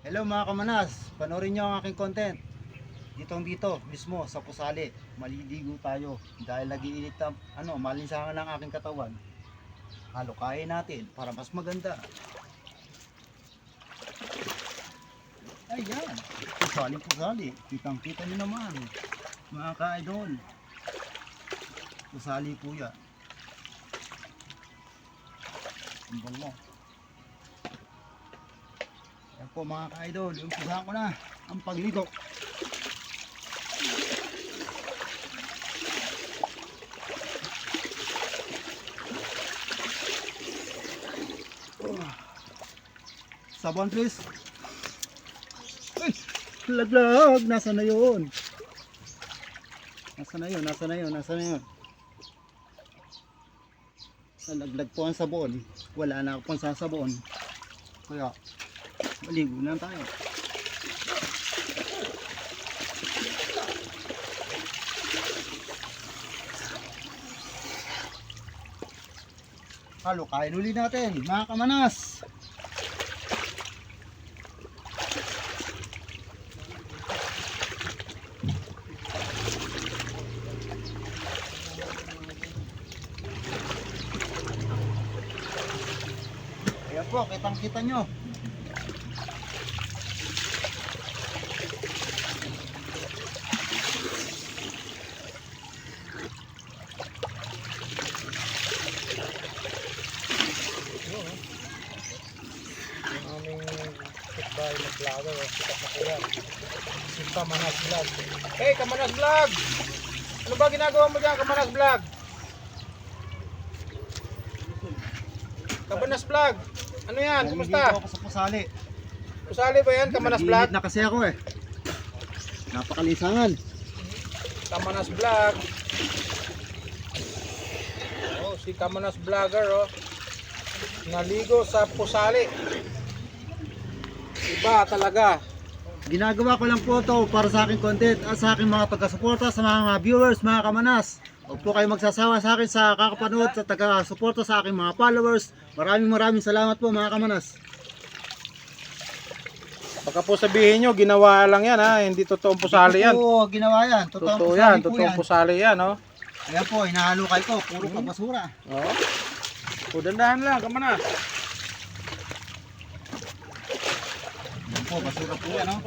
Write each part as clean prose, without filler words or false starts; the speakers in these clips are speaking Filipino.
Hello mga kamanas, panoorin nyo ang aking content. Dito mismo sa Pusali, maliligo tayo dahil nag-iinit na, malinsangan ng aking katawan. Halukayin natin para mas maganda. Ayan, Pusali, kitang-kita nyo naman mga ka-idol. Pusali po yan. Ang bango. Ayan po mga ka-idol, umpisahan ko na ang pagligo. Sabon please. Ay, laglag, nasa na yun? Nasa na yun? Nalaglag po ang sabon. Wala na ako pang sasabon. Kaya maligo na tayo. Halukayin uli natin mga kamanas. Ayan po, kitang-kita nyo. Aming football na vlogger, sikat na kuya. Si Kamanas Vlog. Hey, Kamanas Vlog! Ano ba ginagawa mo dyan, Kamanas Vlog? Kamanas Vlog! Ano yan? Kumusta? Naliligo ako sa Pusali. Pusali ba yan, Kamanas Vlog? Nag-iinit na kasi ako eh. Napakalinsangan. Kamanas Vlog. Oh, si Kamanas Vlogger, oh. Naligo sa Pusali. Iba talaga. Ginagawa ko lang po ito para sa aking content at sa aking mga taga-suporta, sa mga viewers, mga kamanas. Huwag po kayo magsasawa sa akin sa kakapanood, sa taga-suporta sa aking mga followers. Maraming salamat po mga kamanas. Baka po sabihin nyo, ginawa lang yan ha, hindi totoong pusali yan. Oo, ginawa yan. Totoo yan, totoong pusali yan, oh. Ayan po, hinahalukay ko, puro pagbasura. Oh. Dandahan lang, Kamanas. Ayan po, basura po yan, oh.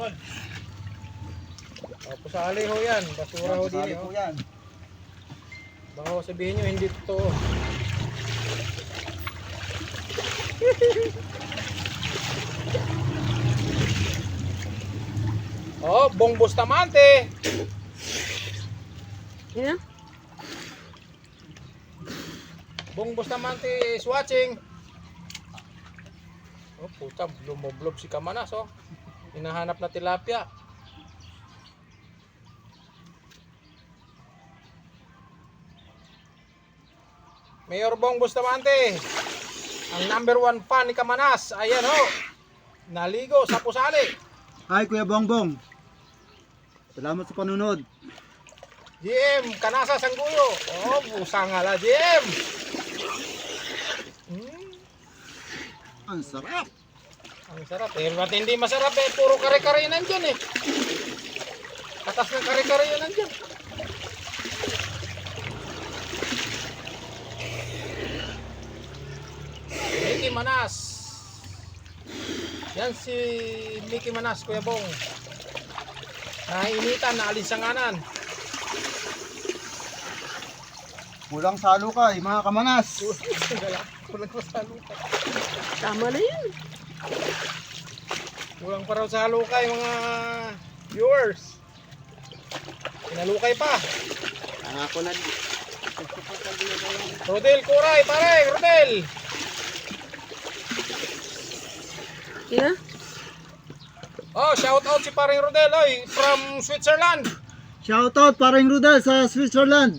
Oh, pusali ho yan, basura ho Pusali din, po oh. yan. Baka ho sabihin nyo, hindi totoo. Oh, Bong Bustamante. Yeah. Bong Bustamante is watching. Oh, puta, lumoblob si Kamanas, oh. Hinahanap na tilapia. Mayor Bong Bustamante, ang #1 fan ni Kamanas. Ayan, oh. Naligo sa Pusali. Hi Kuya Bongbong. Salamat sa panunod. GM, Kanasa Sangguyo. Oh, busang ala, GM. Ang sarap. Ang sarap eh. Ba't hindi masarap eh? Puro kare-kare nandyan eh. Katas ng kare-kare yun nandyan. Mickey Manas. Yan si Mickey Manas, Kuya Bong. Nainitan, naalinsanganan. Kulang sa halukay mga kamanas. Kulang pa sa halukay. Tama na yun. Kulang pa raw sa halukay mga viewers. Pinalukay pa. Ako na. Rodel Kuray, pare, Rodel. Yeah. Oh, shout out si paring Rodel, oy, from Switzerland. Shoutout paring Rudel sa Switzerland.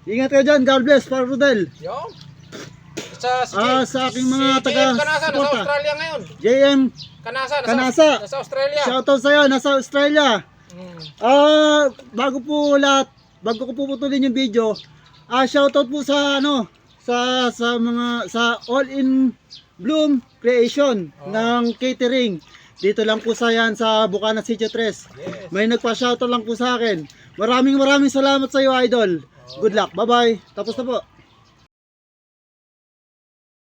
Ingat kayo dyan. God bless paring Rudel. Yo. Sa Sa aking mga si JM Kanasa, nasa taga-suporta. Australia ngayon. JM Kanasa, Kanasa. nasa Australia. Shoutout sa'yo. Nasa Australia. Mm. Bago ko puputulin yung video, shoutout po sa sa mga sa All in Bloom Creation Oh. ng catering. Dito lang po sa yan sa Bukana City 3. Yes. May nagpa-shoutout lang po sa akin. Maraming salamat sa iyo, idol. Good luck. Bye-bye. Tapos na po.